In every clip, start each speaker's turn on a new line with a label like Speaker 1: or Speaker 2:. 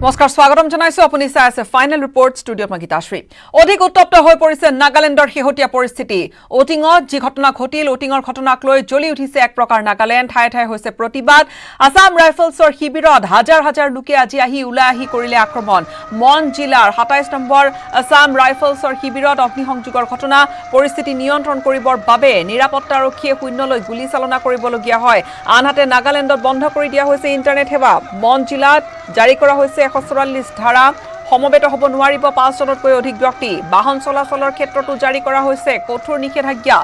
Speaker 1: নমস্কাৰ স্বাগতম জনাইছো আপুনি চাই আছে ফাইনেল ৰিপৰ্ট ষ্টুডিঅ'ত মই গীতাশ্ৰী অধিক উত্তপ্ত হৈ পৰিছে নাগালেণ্ডৰ শেহতীয়া পৰিস্থিতি ওটিঙত যি ঘটনা ঘটিল ওটিঙৰ ঘটনাক লৈ জ্বলি উঠিছে এক প্ৰকাৰ নাগালেণ্ড ঠায়ে ঠায়ে হৈছে প্ৰতিবাদ আসাম ৰাইফলছৰ শিবিৰত হাজাৰ হাজাৰ লোকে আজি ওলাই আহি কৰিলে আক্ৰমণ মন জিলাৰ ২৭ নম্বৰ আসাম ৰাইফলছৰ শিবিৰত অগ্নিসংযোগৰ ঘটনা পৰিস্থিতি নিয়ন্ত্ৰণ কৰিবৰ বাবে নিৰাপত্তাৰক্ষীয়ে শূন্যলৈ গুলী চালনা কৰিবলগীয়া হয় আনহাতে নাগালেণ্ডত বন্ধ কৰি দিয়া হৈছে ইণ্টাৰনেট সেৱা মন জিলাত জাৰি কৰা হৈছে ১৪৪ ধাৰা সমবেত হ'ব নোৱাৰিব ৫জনতকৈ অধিক ব্যক্তি বাহন চলাচলৰ ক্ষেত্ৰতো জাৰি কৰা হৈছে কঠোৰ নিষেধাজ্ঞা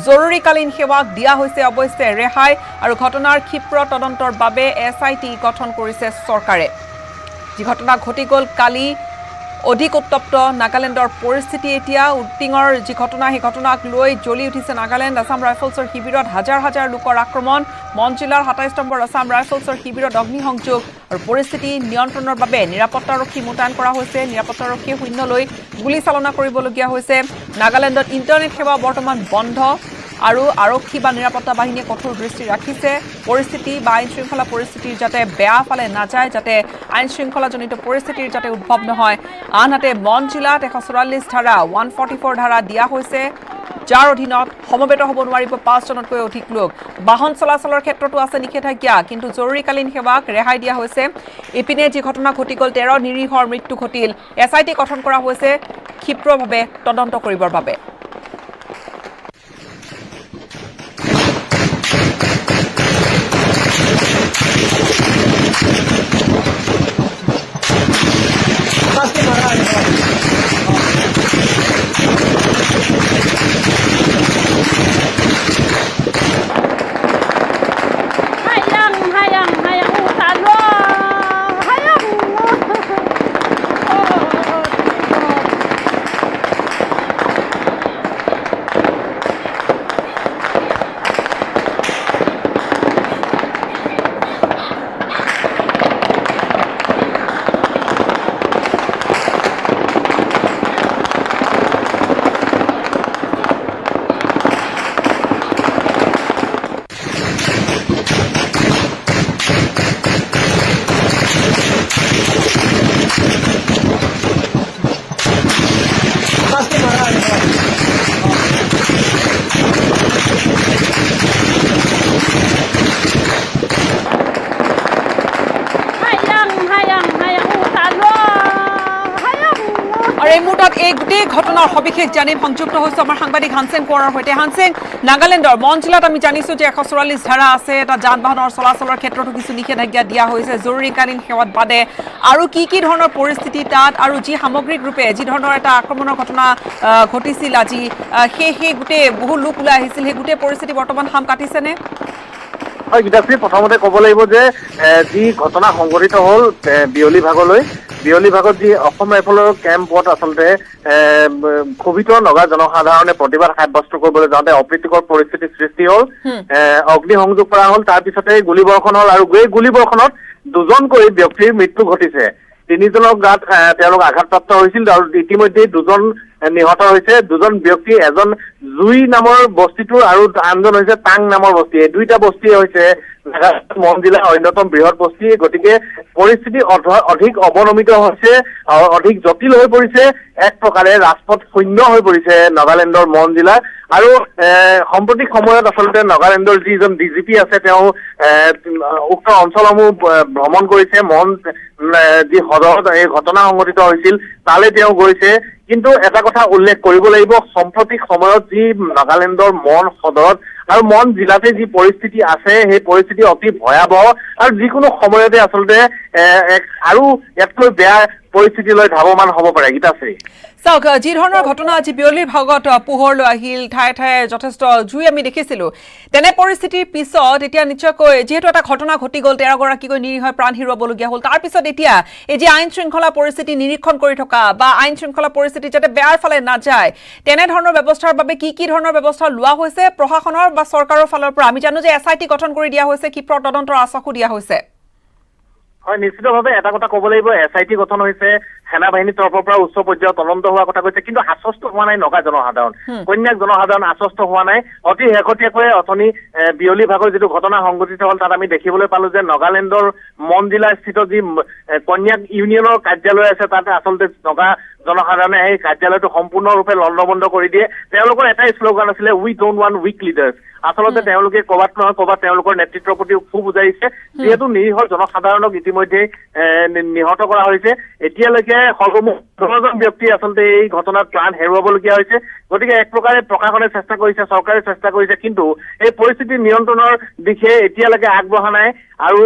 Speaker 1: জৰুৰীকালীন সেৱাক দিয়া হৈছে অৱশ্যে ৰেহাই আৰু ঘটনাৰ ক্ষীপ্ৰ তদন্তৰ বাবে এছআইটি গঠন কৰিছে চৰকাৰে যি ঘটনা ঘটি গ'ল কালি অধিক উত্তপ্ত নাগালেণ্ডৰ পৰিস্থিতি এতিয়া উটিঙৰ যি ঘটনা সেই ঘটনাক লৈ জ্বলি উঠিছে নাগালেণ্ড আসাম ৰাইফলছৰ শিবিৰত হাজাৰ হাজাৰ লোকৰ আক্ৰমণ মন জিলাৰ ২৭ নম্বৰ আসাম ৰাইফলছৰ শিবিৰত অগ্নিসংযোগ আৰু পৰিস্থিতি নিয়ন্ত্ৰণৰ বাবে নিৰাপত্তাৰক্ষী মোতায়েন কৰা হৈছে নিৰাপত্তাৰক্ষীয়ে শূন্যলৈ গুলী চালনা কৰিবলগীয়া হৈছে নাগালেণ্ডত ইণ্টাৰনেট সেৱা বৰ্তমান বন্ধ আৰু আৰক্ষী বা নিৰাপত্তা বাহিনীয়ে কঠোৰ দৃষ্টি ৰাখিছে পৰিস্থিতি বা আইন শৃংখলা পৰিস্থিতিৰ যাতে বেয়া ফালে নাযায় যাতে আইন শৃংখলাজনিত পৰিস্থিতিৰ যাতে উদ্ভৱ নহয় আনহাতে মন জিলাত ১৪৪ ধাৰা 144 ধাৰা দিয়া হৈছে যাৰ অধীনত সমবেত হ'ব নোৱাৰিব ৫জনতকৈ অধিক লোক বাহন চলাচলৰ ক্ষেত্ৰতো আছে নিষেধাজ্ঞা কিন্তু জৰুৰীকালীন সেৱাক ৰেহাই দিয়া হৈছে ইপিনে যি ঘটনা ঘটি গ'ল ১৩ নিৰীহৰ মৃত্যু ঘটিল এছআইটি গঠন কৰা হৈছে ক্ষীপ্ৰভাৱে তদন্ত কৰিবৰ বাবে এই মুহূৰ্তত এই গোটেই ঘটনাৰ সবিশেষ জানিম সংযুক্ত হৈছে আমাৰ সাংবাদিক হানসেং কোঁৱৰৰ সৈতে হানসেং নাগালেণ্ডৰ মন জিলাত আমি জানিছোঁ যে ১৪৪ ধাৰা আছে এটা যান বাহনৰ চলাচলৰ ক্ষেত্ৰতো কিছু নিষেধাজ্ঞা দিয়া হৈছে জৰুৰীকালীন সেৱাত বাদে আৰু কি ধৰণৰ পৰিস্থিতি তাত আৰু যি সামগ্ৰিক ৰূপে যি ধৰণৰ এটা আক্ৰমণৰ ঘটনা ঘটিছিল আজি সেই গোটেই বহু লোক ওলাই আহিছিল সেই গোটেই পৰিস্থিতি বৰ্তমান সাম কাটিছেনে
Speaker 2: হয় গীতাশ্ৰী প্ৰথমতে ক'ব লাগিব যে যি ঘটনা সংঘটিত হ'ল বিয়লি ভাগত যি অসম ৰাইফলৰ কেম্পত আচলতে ক্ষোভিত নগা জনসাধাৰণে প্ৰতিবাদ সাব্যস্ত কৰিবলৈ যাওঁতে অপ্ৰীতিকৰ পৰিস্থিতিৰ সৃষ্টি হ'ল অগ্নিসংযোগ কৰা হ'ল তাৰপিছতে গুলীবৰ্ষণ হ'ল আৰু এই গুলীবৰ্ষণত দুজনকৈ ব্যক্তিৰ মৃত্যু ঘটিছে ৩জনৰ গাত তেওঁলোক আঘাতপ্ৰাপ্ত হৈছিল আৰু ইতিমধ্যে ২জন নিহত হৈছে ২জন ব্যক্তি এজন জুই নামৰ বস্তিটোৰ আৰু আনজন হৈছে টাং নামৰ বস্তি এই দুইটা বস্তি হৈছে মন জিলাৰ অন্যতম বৃহৎ বস্তি গতিকে পৰিস্থিতি অধিক অৱনমিত হৈছে অধিক জটিল হৈ পৰিছে এক প্ৰকাৰে ৰাজপথ শূন্য হৈ পৰিছে নাগালেণ্ডৰ মন জিলা আৰু সাম্প্ৰতিক সময়ত আচলতে নাগালেণ্ডৰ যিজন ডিজিপি আছে তেওঁ উক্ত অঞ্চলসমূহ ভ্ৰমণ কৰিছে মন যি সদৰত এই ঘটনা সংঘটিত হৈছিল তালৈ তেওঁ গৈছে কিন্তু এটা কথা উল্লেখ কৰিব লাগিব সাম্প্ৰতিক সময়ত যি নাগালেণ্ডৰ মন সদৰত আৰু মন জিলাতে যি পৰিস্থিতি আছে সেই পৰিস্থিতি অতি ভয়াৱহ আৰু যিকোনো সময়তে আচলতে আৰু ইয়াতকৈ বেয়া পৰিস্থিতিলৈ ধাৱমান হ'ব পাৰে গীতাশ্ৰী
Speaker 1: চাওক যি ধৰণৰ ঘটনা আজি বিয়লিৰ ভাগত পোহৰলৈ আহিল ঠায়ে ঠায়ে যথেষ্ট জুই আমি দেখিছিলোঁ তেনে পৰিস্থিতিৰ পিছত এতিয়া নিশ্চয়কৈ যিহেতু এটা ঘটনা ঘটি গ'ল ১৩গৰাকীকৈ নিৰীহ প্ৰাণ হেৰুৱাবলগীয়া হ'ল তাৰপিছত এতিয়া এই যি আইন শৃংখলা পৰিস্থিতি নিৰীক্ষণ কৰি থকা বা আইন শৃংখলা পৰিস্থিতি যাতে বেয়াৰ ফালে নাযায় তেনেধৰণৰ ব্যৱস্থাৰ বাবে কি ধৰণৰ ব্যৱস্থা লোৱা হৈছে প্ৰশাসনৰ বা চৰকাৰৰ ফালৰ পৰা আমি জানো যে এছআইটি গঠন কৰি দিয়া হৈছে ক্ষীপ্ৰ তদন্তৰ আশ্বাসো দিয়া হৈছে
Speaker 2: হয় নিশ্চিতভাৱে এটা কথা ক'ব লাগিব SIT গঠন হৈছে সেনা বাহিনীৰ তৰফৰ পৰা উচ্চ পৰ্যায়ৰ তদন্ত হোৱা কথা কৈছে কিন্তু আশ্বস্ত হোৱা নাই নগা জনসাধাৰণ কন্যাক জনসাধাৰণ আশ্বস্ত হোৱা নাই অতি শেহতীয়াকৈ অথনি বিয়লি ভাগৰ যিটো ঘটনা সংঘটিত হ'ল তাত আমি দেখিবলৈ পালো যে নাগালেণ্ডৰ মন জিলাস্থিত যি কন্যাক ইউনিয়নৰ কাৰ্যালয় আছে তাত আচলতে নগা জনসাধাৰণে এই কাৰ্যালয়টো সম্পূৰ্ণৰূপে লণ্ডভণ্ড কৰি দিয়ে তেওঁলোকৰ এটাই শ্লোগান আছিলে উই ডোন্ট ৱান্ট উইক লিডাৰ্ছ আচলতে তেওঁলোকে ক'বাত নহয় ক'বাত তেওঁলোকৰ নেতৃত্বৰ প্ৰতি খুব বুজাইছে যিহেতু নিৰীহ জনসাধাৰণক ইতিমধ্যে নিহত কৰা হৈছে এতিয়ালৈকে সৰ্বমুঠ ১০জন ব্যক্তি আচলতে এই ঘটনাত প্ৰাণ হেৰুৱাবলগীয়া হৈছে গতিকে এক প্ৰকাৰে প্ৰশাসনে চেষ্টা কৰিছে চৰকাৰে চেষ্টা কৰিছে কিন্তু এই পৰিস্থিতি নিয়ন্ত্ৰণৰ দিশে এতিয়ালৈকে আগবঢ়া নাই আৰু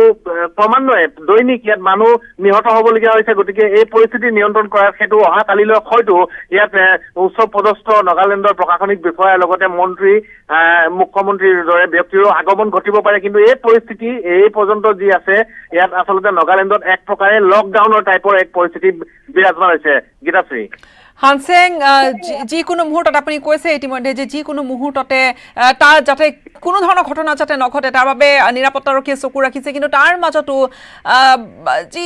Speaker 2: ক্ৰমান্বয়ে দৈনিক ইয়াত মানুহ নিহত হ'বলগীয়া হৈছে গতিকে এই পৰিস্থিতি নিয়ন্ত্ৰণ কৰাৰ সেইটো অহা কালিলৈ হয়তো ইয়াত উচ্চ পদস্থ নাগালেণ্ডৰ প্ৰশাসনিক বিষয়াৰ লগতে মন্ত্ৰী মুখ্যমন্ত্ৰীৰ দৰে ব্যক্তিৰো আগমন ঘটিব পাৰে কিন্তু এই পৰিস্থিতি এই পৰ্যন্ত যি আছে ইয়াত আচলতে নাগালেণ্ডত এক প্ৰকাৰে লকডাউনৰ টাইপৰ এক পৰিস্থিতি বিৰাজমান হৈছে গীতাশ্ৰী
Speaker 1: হানসেং যিকোনো মুহূৰ্তত আপুনি কৈছে ইতিমধ্যে যে যিকোনো মুহূৰ্ততে তাৰ যাতে কোনো ধৰণৰ ঘটনা যাতে নঘটে তাৰ বাবে নিৰাপত্তাৰক্ষীয়ে চকু ৰাখিছে কিন্তু তাৰ মাজতো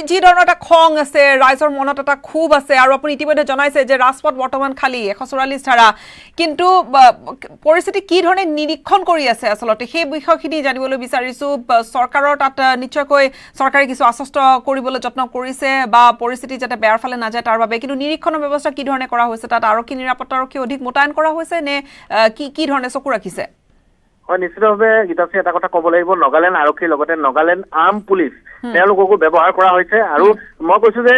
Speaker 1: যি ধৰণৰ এটা খং আছে ৰাইজৰ মনত এটা ক্ষোভ আছে আৰু আপুনি ইতিমধ্যে জনাইছে যে ৰাজপথ বৰ্তমান খালী 144 ধাৰা কিন্তু পৰিস্থিতি কি ধৰণে নিৰীক্ষণ কৰি আছে আচলতে সেই বিষয়খিনি জানিবলৈ বিচাৰিছো চৰকাৰৰ তাত নিশ্চয়কৈ চৰকাৰে কিছু আশ্বস্ত কৰিবলৈ যত্ন কৰিছে বা পৰিস্থিতি যাতে বেয়াৰ ফালে নাযায় তাৰ বাবে কিন্তু নিৰীক্ষণৰ ব্যৱস্থা কি ধৰণে কৰা হৈছে তাত আৰক্ষী নিৰাপত্তাৰক্ষী অধিক মোতায়েন কৰা হৈছে নে কি ধৰণে চকু ৰাখিছে
Speaker 2: হয় নিশ্চিতভাৱে গীতাশ্ৰী এটা কথা ক'ব লাগিব নাগালেণ্ড আৰক্ষীৰ লগতে নাগালেণ্ড আৰ্ম পুলিচ তেওঁলোককো ব্যৱহাৰ কৰা হৈছে আৰু মই কৈছো যে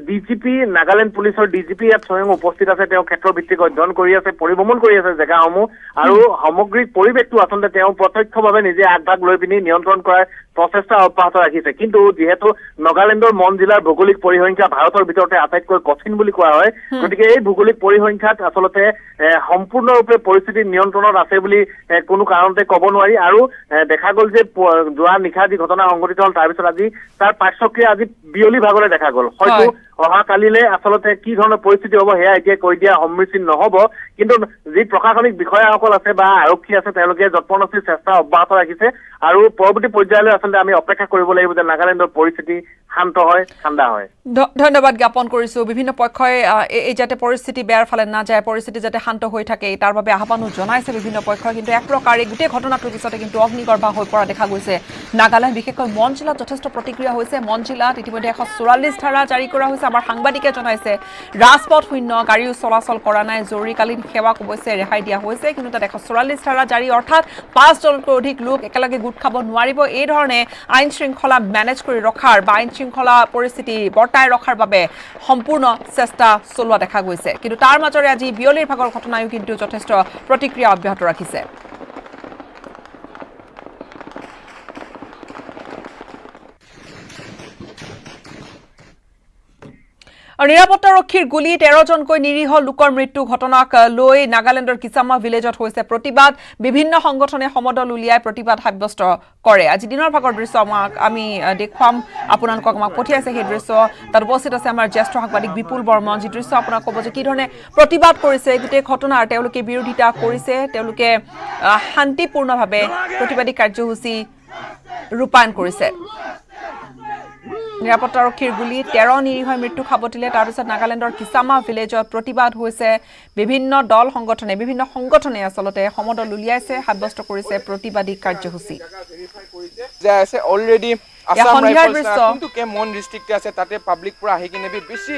Speaker 2: ডিজিপি নাগালেণ্ড পুলিচৰ ডিজিপি ইয়াত স্বয়ং উপস্থিত আছে তেওঁ ক্ষেত্ৰ ভিত্তিক অধ্যয়ন কৰি আছে পৰিভ্ৰমণ কৰি আছে জেগাসমূহ আৰু সামগ্ৰিক পৰিৱেশটো আচলতে তেওঁ প্ৰত্যক্ষভাৱে নিজে আগভাগ লৈ পিনি নিয়ন্ত্ৰণ কৰাৰ প্ৰচেষ্টা অব্যাহত ৰাখিছে কিন্তু যিহেতু নাগালেণ্ডৰ মন জিলাৰ ভৌগোলিক পৰিসংখ্যা ভাৰতৰ ভিতৰতে আটাইতকৈ কঠিন বুলি কোৱা হয় গতিকে এই ভৌগোলিক পৰিসংখ্যাত আচলতে সম্পূৰ্ণৰূপে পৰিস্থিতি নিয়ন্ত্ৰণত আছে বুলি কোনো কাৰণতে ক'ব নোৱাৰি আৰু দেখা গ'ল যে যোৱা নিশা যি ঘটনা সংঘটিত হ'ল তাৰপিছত আজি তাৰ পাৰ্শ্বক্ৰিয়া আজি বিয়লি ভাগলৈ দেখা গ'ল হয়তো অহা কালিলে আচলতে কি ধৰণৰ পৰিস্থিতি হ'ব সেয়া এতিয়া কৈ দিয়া সম্মুখীন নহ'ব কিন্তু যি প্ৰশাসনিক বিষয়াসকল আছে বা আৰক্ষী আছে তেওঁলোকে যৎপৰোনাস্তি চেষ্টা অব্যাহত ৰাখিছে আৰু পৰৱৰ্তী পৰ্যায়লৈ আচলতে আমি অপেক্ষা কৰিব লাগিব যে নাগালেণ্ডৰ পৰিস্থিতি শান্ত হয় ঠাণ্ডা হয়
Speaker 1: ধন্যবাদ জ্ঞাপন কৰিছো বিভিন্ন পক্ষই এই যাতে পৰিস্থিতি বেয়াৰ ফালে নাযায় পৰিস্থিতি যাতে শান্ত হৈ থাকে তাৰ বাবে আহ্বানো জনাইছে বিভিন্ন পক্ষই কিন্তু এক প্ৰকাৰে গোটেই ঘটনাটোৰ পিছতে কিন্তু অগ্নিগৰ্ভা হৈ পৰা দেখা গৈছে নাগালেণ্ড বিশেষকৈ মন জিলাত যথেষ্ট প্ৰতিক্ৰিয়া হৈছে মন জিলাত ইতিমধ্যে 144 ধাৰা জাৰি কৰা হৈছে আমাৰ সাংবাদিকে জনাইছে ৰাজপথ শূন্য গাড়ীও চলাচল কৰা নাই জৰুৰীকালীন সেৱাক অৱশ্যে ৰেহাই দিয়া হৈছে কিন্তু তাত 144 ধাৰা জাৰি অৰ্থাৎ 5 জনতকৈ অধিক লোক একেলগে গোট খাব নোৱাৰিব এই ধৰণে আইন শৃংখলা মেনেজ কৰি ৰখাৰ বা আইন শৃংখলা পৰিস্থিতি বৰ্তাই ৰখাৰ বাবে সম্পূৰ্ণ চেষ্টা চলোৱা দেখা গৈছে কিন্তু তাৰ মাজৰে আজি বিয়লিৰ ভাগৰ ঘটনায়ো কিন্তু যথেষ্ট প্ৰতিক্ৰিয়া অব্যাহত ৰাখিছে আৰু নিৰাপত্তাৰক্ষীৰ গুলীত 13জনকৈ নিৰীহ লোকৰ মৃত্যু ঘটনাক লৈ নাগালেণ্ডৰ কিছামা ভিলেজত হৈছে প্ৰতিবাদ বিভিন্ন সংগঠনে সমদল উলিয়াই প্ৰতিবাদ সাব্যস্ত কৰে আজি দিনৰ ভাগৰ দৃশ্য আমি দেখুৱাম আপোনালোকক আমাক পঠিয়াইছে সেই দৃশ্য তাত উপস্থিত আছে আমাৰ জ্যেষ্ঠ সাংবাদিক বিপুল বৰ্মন যি দৃশ্য আপোনাক ক'ব যে কি ধৰণে প্ৰতিবাদ কৰিছে গোটেই ঘটনাৰ তেওঁলোকে বিৰোধিতা কৰিছে তেওঁলোকে শান্তিপূৰ্ণভাৱে প্ৰতিবাদী কাৰ্যসূচী ৰূপায়ণ কৰিছে নিৰাপত্তাৰক্ষীৰ গুলী 13 নিৰীহৰ মৃত্যু খাবতিলে তাৰ পিছত নাগালেণ্ডৰ কিছামা ভিলেজত প্ৰতিবাদ হৈছে বিভিন্ন দল সংগঠনে আচলতে সমদল উলিয়াইছে সাব্যস্ত কৰিছে প্ৰতিবাদী কাৰ্যসূচী
Speaker 3: যে আছে অলৰেডি আসাম ৰাইফলছ কিন্তু কে মন ডিস্ট্ৰিক্ট আছে তাতে পাব্লিক পুৰা আহি কিনে বেছি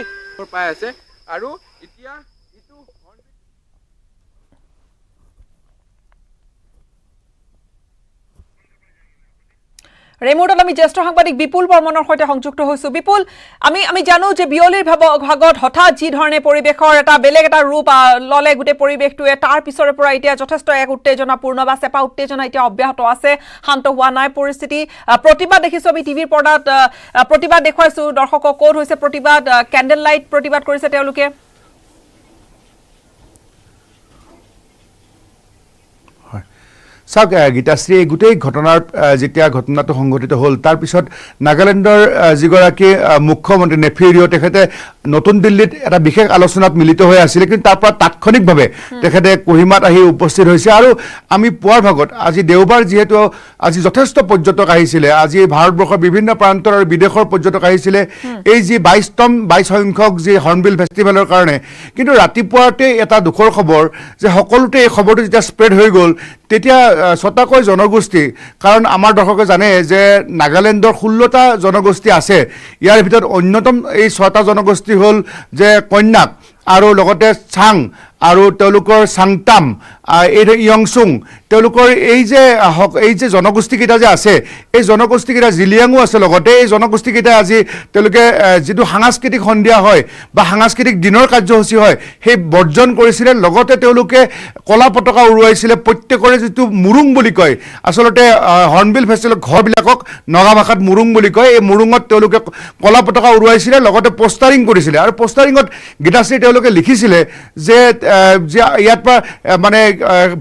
Speaker 3: পাই আছে আৰু এতিয়া
Speaker 1: ৰেমোডত আমি জ্যেষ্ঠ সাংবাদিক বিপুল বৰ্মনৰ সৈতে সংযুক্ত হৈছো বিপুল আমি জানো যে বিয়লিৰ ভাগত হঠাৎ যি ধৰণে পৰিৱেশৰ এটা বেলেগ এটা ৰূপ ললে গোটেই পৰিৱেশটোৱে তাৰ পিছৰে পৰা এতিয়া যথেষ্ট এক উত্তেজনাপূৰ্ণ বা চেপা উত্তেজনা এতিয়া অব্যাহত আছে শান্ত হোৱা নাই পৰিস্থিতি প্ৰতিবাদ দেখিছো আমি টিভিৰ পৰ্দাত প্ৰতিবাদ দেখুৱাইছো দৰ্শকক ক'ত হৈছে প্ৰতিবাদ কেণ্ডেল লাইট প্ৰতিবাদ কৰিছে তেওঁলোকে
Speaker 4: চাওক গীতাশ্ৰী, এই গোটেই ঘটনাৰ যেতিয়া ঘটনাটো সংঘটিত হ'ল তাৰ পিছত নাগালেণ্ডৰ যিগৰাকী মুখ্যমন্ত্ৰী নেফিৰিঅ তেখেতে নতুন দিল্লীত এটা বিশেষ আলোচনাত মিলিত হৈ আছিলে, কিন্তু তাৰ পৰা তাৎক্ষণিকভাৱে তেখেতে কোহিমাত আহি উপস্থিত হৈছে। আৰু আমি পোৱাৰ ভাগত আজি দেওবাৰ, যিহেতু আজি যথেষ্ট পৰ্যটক আহিছিলে, আজি ভাৰতবৰ্ষৰ বিভিন্ন প্ৰান্তৰ আৰু বিদেশৰ পৰ্যটক আহিছিলে এই যি 22 সংখ্যক যি হৰ্ণবিল ফেষ্টিভেলৰ কাৰণে। কিন্তু ৰাতিপুৱাতে এটা দুখৰ খবৰ যে সকলোতে এই খবৰটো যেতিয়া স্প্ৰেড হৈ গ'ল তেতিয়া ছটাকৈ জনগোষ্ঠী, কাৰণ আমাৰ দৰ্শকে জানে যে নাগালেণ্ডৰ 16টা জনগোষ্ঠী আছে, ইয়াৰ ভিতৰত অন্যতম এই 6টা জনগোষ্ঠী হ'ল যে কন্যাক আৰু লগতে চাং আৰু তেওঁলোকৰ চাংটাম, এই ইয়ংচুং, তেওঁলোকৰ এই যে জনগোষ্ঠীকেইটা যে আছে, এই জনগোষ্ঠীকেইটা জিলিয়াঙো আছে লগতে। এই জনগোষ্ঠীকেইটাই আজি তেওঁলোকে যিটো সাংস্কৃতিক সন্ধিয়া হয় বা সাংস্কৃতিক দিনৰ কাৰ্যসূচী হয় সেই বৰ্জন কৰিছিলে। লগতে তেওঁলোকে কলা পতাকা উৰুৱাইছিলে, প্ৰত্যেকৰে যিটো মুৰুং বুলি কয়, আচলতে হৰ্ণবিল ফেষ্টিভেলৰ ঘৰবিলাকক নগা ভাষাত মুৰুং বুলি কয়, এই মুৰুঙত তেওঁলোকে কলা পতাকা উৰুৱাইছিলে, লগতে পোষ্টাৰিং কৰিছিলে। আৰু পোষ্টাৰিঙত গীতাশ্ৰী তেওঁলোকে লিখিছিলে যে ইয়াৰ পৰা মানে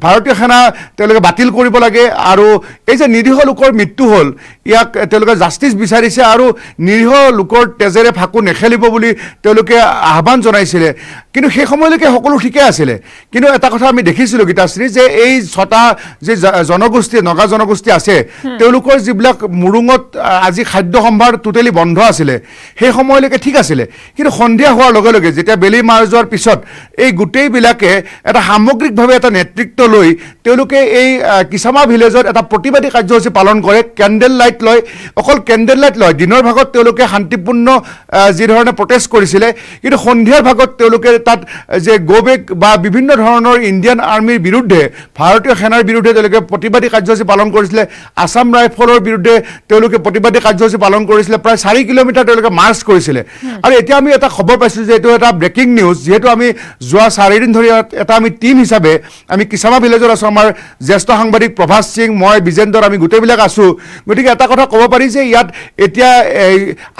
Speaker 4: ভাৰতীয় সেনা তেওঁলোকে বাতিল কৰিব লাগে, আৰু এই যে নিৰীহ লোকৰ মৃত্যু হ'ল ইয়াক তেওঁলোকে জাষ্টিচ বিচাৰিছে, আৰু নিৰীহ লোকৰ তেজেৰে ফাকু নেখেলিব বুলি তেওঁলোকে আহ্বান জনাইছিলে। কিন্তু সেই সময়লৈকে সকলো ঠিকে আছিলে। কিন্তু এটা কথা আমি দেখিছিলোঁ গীতাশ্ৰী, যে এই 6টা যি জনগোষ্ঠী, নগা জনগোষ্ঠী আছে, তেওঁলোকৰ যিবিলাক মুৰুঙত আজি খাদ্য সম্ভাৰ টোটেলি বন্ধ আছিলে, সেই সময়লৈকে ঠিক আছিলে। কিন্তু সন্ধিয়া হোৱাৰ লগে লগে যেতিয়া বেলি মাৰ যোৱাৰ পিছত এই গোটেইবিলাকে এটা সামগ্ৰিকভাৱে এটা নেতৃত্ব লৈ তেওঁলোকে এই কিচামা ভিলেজত এটা প্ৰতিবাদী কাৰ্যসূচী পালন কৰে। কেণ্ডেল লাইট লয়, অকল কেণ্ডেল লাইট লয়। দিনৰ ভাগত তেওঁলোকে শান্তিপূৰ্ণ যিধৰণে প্ৰটেষ্ট কৰিছিলে, কিন্তু সন্ধিয়াৰ ভাগত তেওঁলোকে তাত যে গোবেক বা বিভিন্ন ধৰণৰ ইণ্ডিয়ান আৰ্মিৰ বিৰুদ্ধে, ভাৰতীয় সেনাৰ বিৰুদ্ধে তেওঁলোকে প্ৰতিবাদী কাৰ্যসূচী পালন কৰিছিলে। আছাম ৰাইফলৰ বিৰুদ্ধে তেওঁলোকে প্ৰতিবাদী কাৰ্যসূচী পালন কৰিছিলে। প্ৰায় 4 কিলোমিটাৰ তেওঁলোকে মাৰ্চ কৰিছিলে। আৰু এতিয়া আমি এটা খবৰ পাইছোঁ যে এইটো এটা ব্ৰেকিং নিউজ, যিহেতু আমি যোৱা 4 দিন ধৰি এটা আমি টিম হিচাপে আমি কিচামা ভিলেজত আছোঁ। আমাৰ জ্যেষ্ঠ সাংবাদিক প্ৰভাস সিং, মই, বিজেন্দৰ, আমি গোটেইবিলাক আছোঁ। গতিকে এটা কথা ক'ব পাৰি যে ইয়াত এতিয়া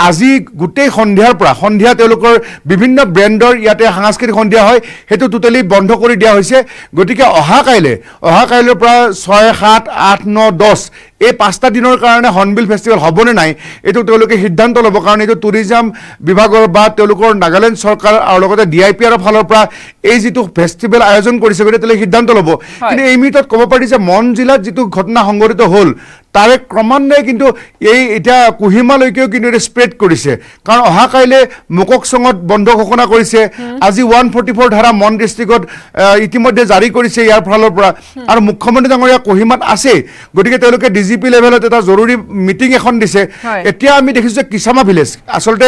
Speaker 4: আজি গোটেই সন্ধিয়া তেওঁলোকৰ বিভিন্ন ব্ৰেণ্ডৰ ইয়াতে সাংস্কৃতিক সন্ধিয়া হয়, সেইটো টোটেলি বন্ধ কৰি দিয়া হৈছে। গতিকে অহা কাইলৈৰ পৰা 6, 7, 8, 9, 10 এই 5টা দিনৰ কাৰণে হৰ্ণবিল ফেষ্টিভেল হ'বনে নাই এইটো তেওঁলোকে সিদ্ধান্ত ল'ব, কাৰণ এইটো টুৰিজম বিভাগৰ বা তেওঁলোকৰ নাগালেণ্ড চৰকাৰ আৰু লগতে DIPR ফালৰ পৰা এই যিটো ফেষ্টিভেল আয়োজন কৰিছে গতিকে তেওঁলোকে সিদ্ধান্ত ল'ব। কিন্তু এই মুহূৰ্তত ক'ব পাৰি যে মন জিলাত যিটো ঘটনা সংঘটিত হ'ল তাৰে ক্ৰমান্বয়ে কিন্তু এই এতিয়া কোহিমালৈকেও কিন্তু এটা স্প্ৰেড কৰিছে, কাৰণ অহা কাইলৈ মোককচঙত বন্ধ ঘোষণা কৰিছে। আজি 144 ধাৰা মন ডিষ্ট্ৰিক্টত ইতিমধ্যে জাৰি কৰিছে ইয়াৰ ফালৰ পৰা, আৰু মুখ্যমন্ত্ৰী ডাঙৰীয়া কোহিমাত আছে। গতিকে তেওঁলোকে DGP লেভেলত এটা জৰুৰী মিটিং এখন দিছে। এতিয়া আমি দেখিছোঁ যে কিচামা ভিলেজ, আচলতে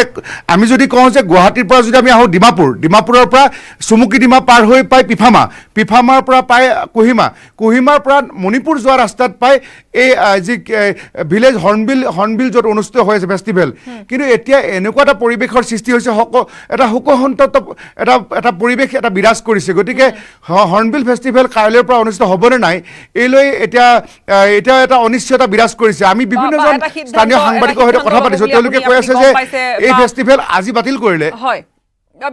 Speaker 4: আমি যদি কওঁ যে গুৱাহাটীৰ পৰা যদি আমি আহোঁ ডিমাপুৰৰ পৰা চুমুকি ডিমা পাৰ হৈ পায় পিফামাৰ পৰা পায় কোহিমাৰ পৰা মণিপুৰ যোৱা ৰাস্তাত পায় এই যি ভিলেজ হৰ্ণবিল য'ত অনুষ্ঠিত হৈ আছে ফেষ্টিভেল। কিন্তু এতিয়া এনেকুৱা এটা পৰিৱেশৰ সৃষ্টি হৈছে, এটা শোকসন্তপ্ত এটা পৰিৱেশ এটা বিৰাজ কৰিছে। গতিকে হৰ্ণবিল ফেষ্টিভেল কাইলৈৰ পৰা অনুষ্ঠিত হ'বনে নাই এই লৈ এতিয়া এটা অনিশ্চয়তা বিৰাজ কৰিছে। আমি বিভিন্নজন স্থানীয় সাংবাদিকৰ সৈতে কথা পাতিছোঁ, তেওঁলোকে কৈ আছে যে এই ফেষ্টিভেল আজি বাতিল কৰিলে।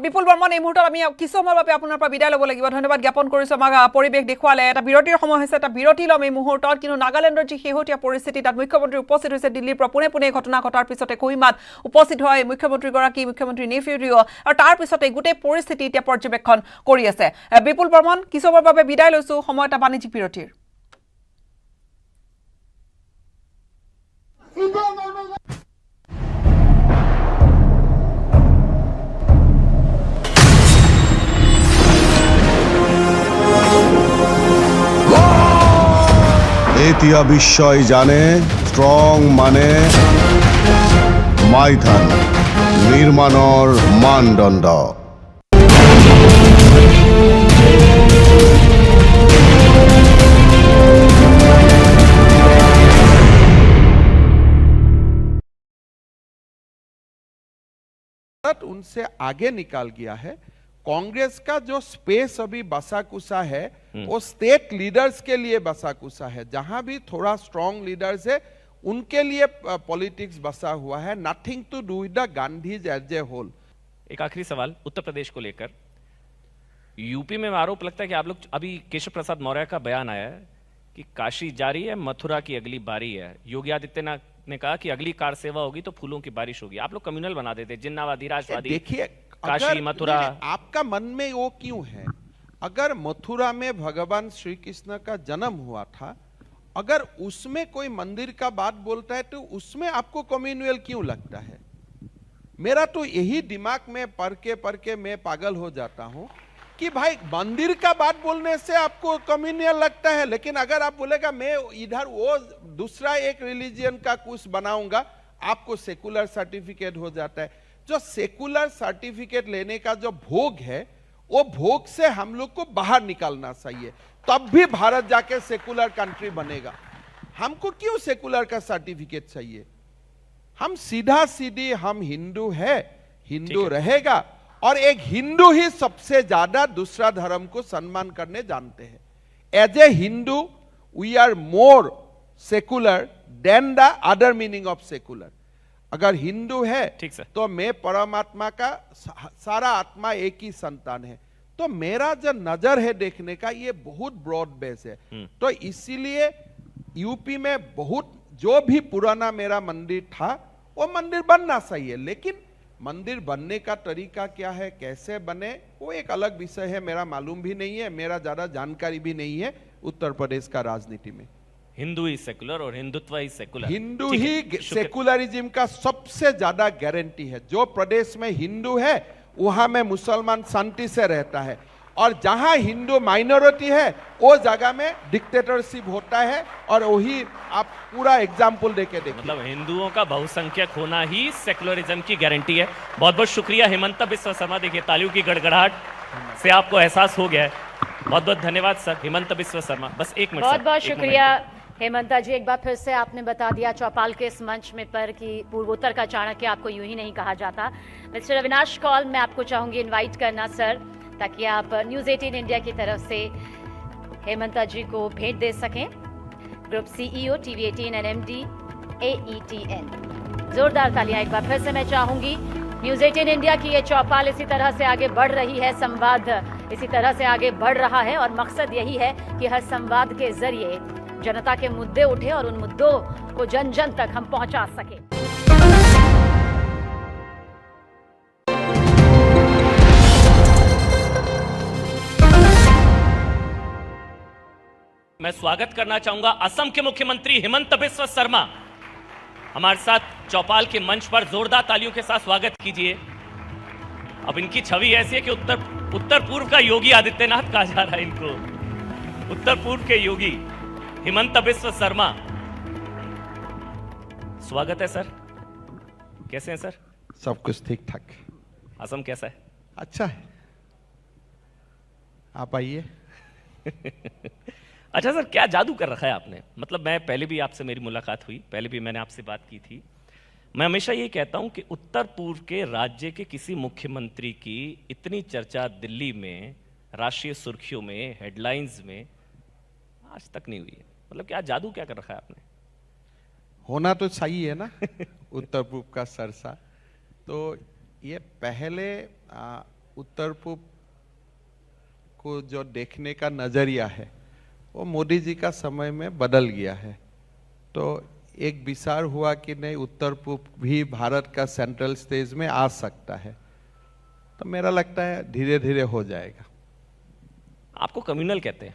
Speaker 1: বিপুল বৰ্মন, এই মুহূৰ্তত আমি কিছু সময়ৰ বাবে আপোনাৰ পৰা বিদায় ল'ব লাগিব। ধন্যবাদ জ্ঞাপন কৰিছোঁ, আমাক পৰিৱেশ দেখুৱালে। এটা বিৰতিৰ সময় হৈছে, এটা বিৰতি ল'ম এই মুহূৰ্তত। কিন্তু নাগালেণ্ডৰ যি শেহতীয়া পৰিস্থিতি, তাত মুখ্যমন্ত্ৰী উপস্থিত হৈছে দিল্লীৰ পৰা। পোনে ঘটনা ঘটাৰ পিছতে কোহিমাত উপস্থিত হয় মুখ্যমন্ত্ৰী নেফিৰিঅ, আৰু তাৰ পিছতে গোটেই পৰিস্থিতি এতিয়া পৰ্যবেক্ষণ কৰি আছে। বিপুল বৰ্মন, কিছু সময়ৰ বাবে বিদায় লৈছোঁ, সময় এটা বাণিজ্যিক বিৰতিৰ।
Speaker 5: এতিয়া বিশ্বই জানে ষ্ট্ৰং মানে মাইথান নিৰ্মাণৰ মানদণ্ড।
Speaker 6: उनसे आगे निकाल गया है। कांग्रेस का जो स्पेस अभी बसा कुसा है वो स्टेट लीडर्स के लिए बसा कुसा है। जहां भी थोड़ा स्ट्रॉन्ग लीडर्स है उनके लिए पॉलिटिक्स बसा हुआ है। Nothing to do with the Gandhis as a whole.
Speaker 7: एक आखिरी सवाल उत्तर प्रदेश को लेकर, यूपी में आरोप लगता है कि आप लोग, अभी केशव प्रसाद मौर्य का बयान आया है कि काशी जारी है, मथुरा की अगली बारी है। योगी आदित्यनाथ ने कहा कि अगली कार सेवा होगी तो फूलों की बारिश होगी। आप लोग कम्युनल बना देते, जिन्नावादी, राजवादी।
Speaker 6: देखिए,
Speaker 7: काशी, मथुरा।
Speaker 6: आपका मन में वो क्यों है? अगर मथुरा में भगवान श्री कृष्ण का जन्म हुआ था, अगर उसमें कोई मंदिर का बात बोलता है तो उसमें आपको कम्युनल क्यों लगता है? मेरा तो यही दिमाग में पढ़ के मैं पागल हो जाता हूं कि भाई मंदिर का बात बोलने से आपको कम्युनल लगता है, लेकिन अगर आप बोलेगा मैं इधर वो दूसरा एक रिलीजियन का कुछ बनाऊंगा, आपको सेकुलर सर्टिफिकेट हो जाता है। जो सेकुलर सर्टिफिकेट लेने का जो भोग है, वो भोग से हम लोग को बाहर निकालना चाहिए, तब भी भारत जाके सेकुलर कंट्री बनेगा। हमको क्यों सेकुलर का सर्टिफिकेट चाहिए? हम सीधा सीधी हम हिंदू है, हिंदू रहेगा, और एक हिंदू ही सबसे ज्यादा दूसरा धर्म को सम्मान करने जानते हैं। As a Hindu we are more secular than the other meaning of secular. अगर हिंदू है तो मैं परमात्मा का सारा आत्मा एक ही संतान है। तो मेरा जो नजर है देखने का, ये बहुत ब्रॉड बेस है। तो इसीलिए यूपी में बहुत जो भी पुराना मेरा मंदिर था वो मंदिर बनना चाहिए, लेकिन मंदिर बनने का तरीका क्या है, कैसे बने, वो एक अलग विषय है। मेरा मालूम भी नहीं है, मेरा ज्यादा जानकारी भी नहीं है उत्तर प्रदेश का राजनीति में।
Speaker 7: हिंदू ही सेकुलर और हिंदुत्व ही सेकुलर।
Speaker 6: हिंदू ही सेकुलरिज्म का सबसे ज्यादा गारंटी है। जो प्रदेश में हिंदू है वहां में मुसलमान शांति से रहता है, और जहां हिंदू माइनॉरिटी है वो जगह में डिक्टेटरशिप होता है। और वही आप पूरा एग्जाम्पल देके देखिए।
Speaker 7: मतलब हिंदुओं का बहुसंख्यक होना ही सेकुलरिज्म की गारंटी है। बहुत बहुत शुक्रिया हेमंत बिस्वा शर्मा। देखिए तालियों की गड़गड़ाहट से आपको एहसास हो गया है। बहुत बहुत धन्यवाद सर, हेमंत बिस्वा शर्मा। बस एक मिनट।
Speaker 8: बहुत बहुत शुक्रिया हेमंता जी। एक बार फिर से आपने बता दिया चौपाल के इस मंच में पर कि पूर्वोत्तर का चाणक्य आपको यूं ही नहीं कहा जाता। मिस्टर अविनाश कौल, मैं आपको चाहूंगी इनवाइट करना सर, ताकि आप न्यूज़ 18 इंडिया की तरफ से हेमंता जी को भेंट दे सकें। Group CEO TV 18 and MD AETN। जोरदार तालियां एक बार फिर से मैं चाहूंगी। न्यूज़ 18 इंडिया की ये चौपाल इसी तरह से आगे बढ़ रही है, संवाद इसी तरह से आगे बढ़ रहा है, और मकसद यही है कि हर संवाद के जरिए जनता के मुद्दे उठे और उन मुद्दों को जन जन तक हम पहुंचा सके।
Speaker 7: मैं स्वागत करना चाहूंगा असम के मुख्यमंत्री हेमंत बिस्वा शर्मा। हमारे साथ चौपाल के मंच पर जोरदार तालियों के साथ स्वागत कीजिए। अब इनकी छवि ऐसी है कि उत्तर पूर्व का योगी आदित्यनाथ कहा जा रहा है इनको। उत्तर पूर्व के योगी हेमंत बिस्वा शर्मा, स्वागत है सर। कैसे हैं सर?
Speaker 6: सब कुछ ठीक ठाक।
Speaker 7: असम कैसा है?
Speaker 6: अच्छा है, आप आइए।
Speaker 7: अच्छा सर, क्या जादू कर रखा है आपने? मतलब मैं पहले भी आपसे मेरी मुलाकात हुई, पहले भी मैंने आपसे बात की थी। मैं हमेशा ये कहता हूं कि उत्तर पूर्व के राज्य के किसी मुख्यमंत्री की इतनी चर्चा दिल्ली में, राष्ट्रीय सुर्खियों में, हेडलाइंस में आज तक नहीं हुई है। मतलब क्या जादू क्या कर रखा है आपने?
Speaker 6: होना तो चाहिए ना उत्तर पूर्व का सरसा। तो ये पहले उत्तर पूर्व को जो देखने का नजरिया है वो मोदी जी का समय में बदल गया है। तो एक विचार हुआ कि नहीं, उत्तर पूर्व भी भारत का सेंट्रल स्टेज में आ सकता है। तो मेरा लगता है धीरे धीरे हो जाएगा।
Speaker 7: आपको कम्युनल कहते हैं?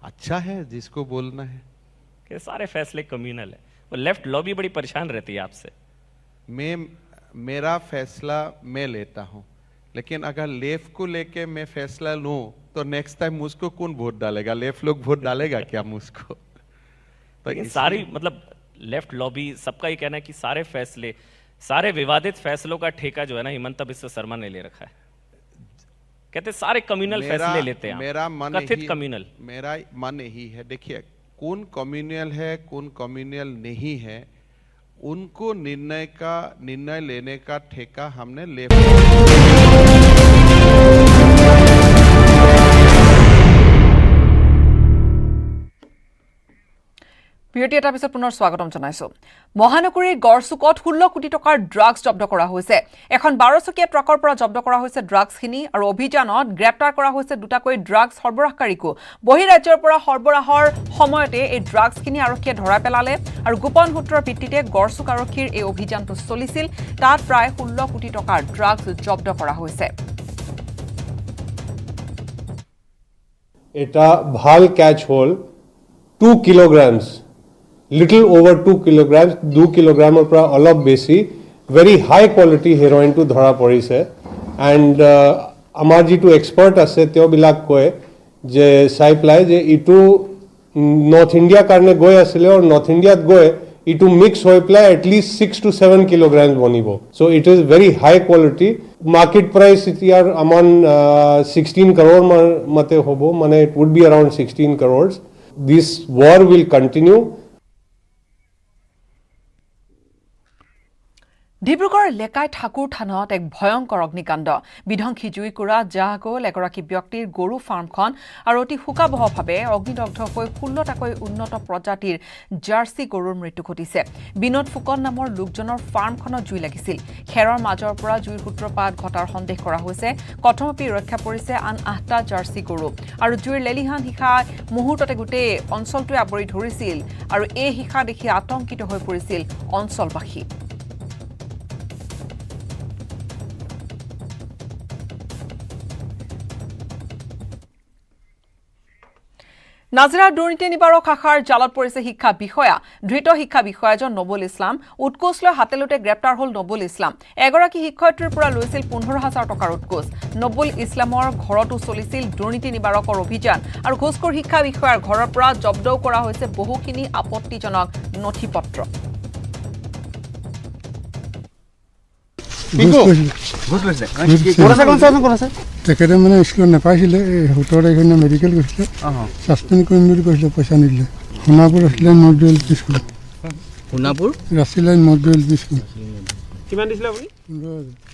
Speaker 6: अच्छा है, जिसको बोलना है।
Speaker 7: कि सारे फैसले कम्युनल है। वो लेफ्ट लॉबी बड़ी परेशान रहती है आपसे।
Speaker 6: मेरा फैसला मैं लेता हूं, लेकिन अगर लेफ्ट को लेके मैं फैसला लूं तो नेक्स्ट टाइम मुझको कौन वोट डालेगा? लेफ्ट लोग वोट डालेगा क्या मुझको?
Speaker 7: तो सारी मतलब लेफ्ट लॉबी सबका ही कहना है कि सारे फैसले, सारे विवादित फैसलों का ठेका जो है ना हेमंत बिस्वा शर्मा ने ले रखा है। कहते सारे कम्युनल फैसले लेते हैं।
Speaker 6: मेरा मन
Speaker 7: कथित कम्युनल,
Speaker 6: मेरा मन यही है। देखिए, कौन कम्युनल है कौन कम्युनल नहीं है, उनको निर्णय लेने का ठेका हमने ले।
Speaker 1: বিৰতি এটাৰ পিছত পুনৰ স্বাগতম জনাইছো মহানগৰীৰ গড়চুকত 16 কোটি টকাৰ ড্ৰাগছ জব্দ কৰা হৈছে এখন 12চকীয়া ট্ৰাকৰ পৰা জব্দ কৰা হৈছে ড্ৰাগছখিনি আৰু অভিযানত গ্ৰেপ্তাৰ কৰা হৈছে দুটাকৈ ড্ৰাগছ সৰবৰাহকাৰীকো বহিৰাজ্যৰ পৰা সৰবৰাহৰ সময়তে এই ড্ৰাগছখিনি আৰক্ষীয়ে ধৰা পেলালে আৰু গোপন সূত্ৰৰ ভিত্তিতে গড়চুক আৰক্ষীৰ এই অভিযানটো চলিছিল তাত প্ৰায় 16 কোটি টকাৰ ড্ৰাগছ জব্দ কৰা হৈছে
Speaker 9: এটা ভাল ক্যাচ হল 2 kilograms little over 2 kilograms 2 kilogramৰ পৰা অলপ বেছি very high quality heroin to ধৰা পৰিছে and আমাৰ যিটো এক্সপাৰ্ট আছে তেওঁবিলাক কয় যে চাইপ্লাই যে ইটো নৰ্থ ইণ্ডিয়া কাৰণে গৈ আছিল আৰু নৰ্থ ইণ্ডিয়াত গৈ ইটো মিক্স হৈ ply at least 6 to 7 kilograms বনিব so it is very high quality market price year Aman 16 crore মতে হ'ব মানে it would be around 16 crores this war will continue
Speaker 1: Dibrugarh লেকাই Thakur থানত এক ভয়ংকৰ অগ্নিকাণ্ড বিধ্বংসী জুইকুৰা জাহ গ'ল এগৰাকী ব্যক্তিৰ গৰু ফাৰ্মখন আৰু অতি শোকাবহভাৱে অগ্নিদগ্ধ হৈ 16টাকৈ উন্নত প্ৰজাতিৰ জাৰ্চি গৰুৰ মৃত্যু ঘটিছে বিনোদ ফুকন নামৰ লোকজনৰ ফাৰ্মখনত জুই লাগিছিল খেৰৰ মাজৰ পৰা জুইৰ সূত্ৰপাত ঘটাৰ সন্দেহ কৰা হৈছে কথমপি ৰক্ষা পৰিছে আন 8টা জাৰ্চি গৰু আৰু জুইৰ লেলিহান হিখা মুহূৰ্ততে গোটেই অঞ্চলটোৱে আৱৰি ধৰিছিল আৰু এই হিখা দেখি আতংকিত হৈ পৰিছিল অঞ্চলবাসী নাজিৰাৰ দুৰ্নীতি নিবাৰক শাখাৰ জালত পৰিছে শিক্ষা বিষয়া ধৃত শিক্ষা বিষয়াজন নবুল ইছলাম উৎকোচ লৈ হাতেলোতে গ্ৰেপ্তাৰ হ'ল নবুল ইছলাম এগৰাকী শিক্ষয়িত্ৰীৰ পৰা লৈছিল 15,000 টকাৰ উৎকোচ নবুল ইছলামৰ ঘৰতো চলিছিল দুৰ্নীতি নিবাৰকৰ অভিযান আৰু ঘোষখোৰ শিক্ষা বিষয়াৰ ঘৰৰ পৰা জব্দও কৰা হৈছে বহুখিনি আপত্তিজনক নথিপত্ৰ
Speaker 10: তেখেতে মানে স্কুলত নাপাইছিলে 17 তাৰিখে মেডিকেল গৈছিলে ছাছপেণ্ড কৰিম বুলি কৈছিলে পইচা নিদিলে সোণাপুৰ আছিলে north L P school Sonapur ৰাছিলাইন নৰ্থ এল পি স্কুল কিমান দিছিলে আপুনি 15,000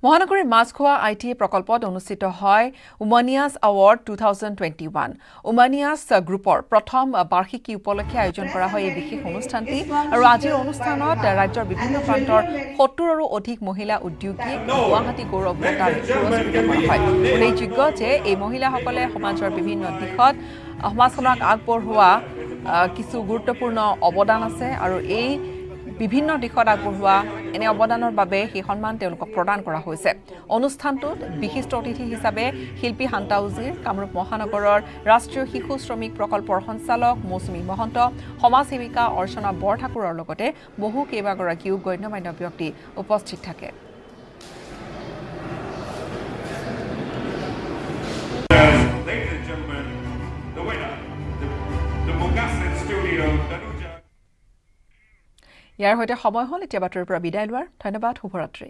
Speaker 1: মহানগৰীৰ মাছখোৱা আইটিএ প্ৰকল্পত অনুষ্ঠিত হয় উমানিয়াছ এৱাৰ্ড 2021 উমানিয়াছ গ্ৰুপৰ প্ৰথম বাৰ্ষিকী উপলক্ষে আয়োজন কৰা হয় এই বিশেষ অনুষ্ঠানটি আৰু আজিৰ অনুষ্ঠানত ৰাজ্যৰ বিভিন্ন প্ৰান্তৰ 70ৰো অধিক মহিলা উদ্যোগী গুৱাহাটী গৌৰৱ বঁটাৰে পুৰস্কৃত কৰা হয় উল্লেখযোগ্য যে এই মহিলাসকলে সমাজৰ বিভিন্ন দিশত সমাজখনক আগবঢ়োৱা কিছু গুৰুত্বপূৰ্ণ অৱদান আছে আৰু এই বিভিন্ন দিশত আগবঢ়োৱা এনে অৱদানৰ বাবে সেই সন্মান তেওঁলোকক প্ৰদান কৰা হৈছে অনুষ্ঠানটোত বিশিষ্ট অতিথি হিচাপে শিল্পী শান্তা উজিৰ কামৰূপ মহানগৰৰ ৰাষ্ট্ৰীয় শিশু শ্ৰমিক প্ৰকল্পৰ সঞ্চালক মৌচুমী মহন্ত সমাজসেৱিকা অৰ্চনা বৰঠাকুৰৰ লগতে বহু কেইবাগৰাকীও গণ্যমান্য ব্যক্তি উপস্থিত থাকে ইয়াৰ সৈতে সময় হ'ল এতিয়া বাতৰিৰ পৰা বিদায় লোৱাৰ ধন্যবাদ শুভৰাত্ৰি